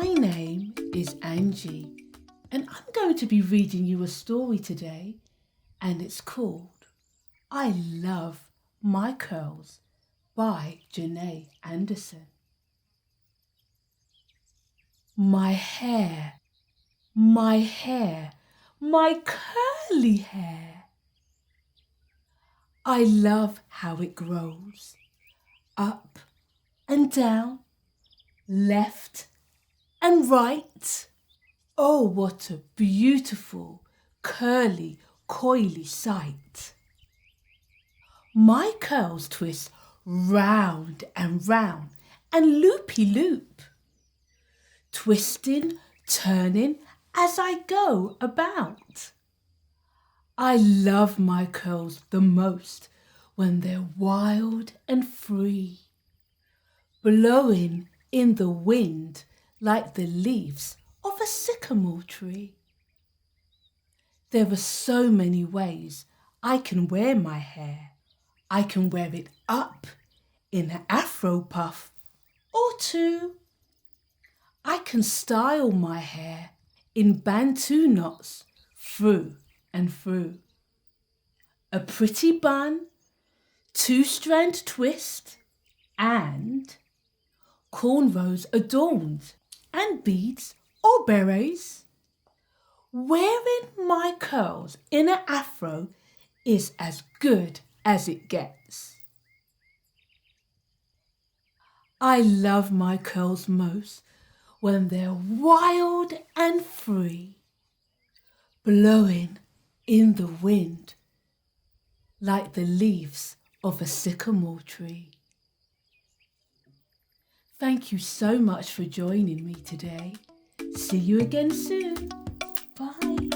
My name is Angie, and I'm going to be reading you a story today, and it's called I Love My Curls by Janae Anderson. My hair, my hair, my curly hair. I love how it grows, up and down, left and right. Oh, what a beautiful, curly, coily sight. My curls twist round and round and loopy-loop, twisting, turning as I go about. I love my curls the most when they're wild and free, blowing in the wind like the leaves of a sycamore tree. There are so many ways I can wear my hair. I can wear it up in an afro puff or two. I can style my hair in bantu knots through and through. A pretty bun, two-strand twist, and cornrows adorned, and beads or berets. Wearing my curls in an afro is as good as it gets. I love my curls most when they're wild and free, blowing in the wind like the leaves of a sycamore tree. Thank you so much for joining me today. See you again soon. Bye.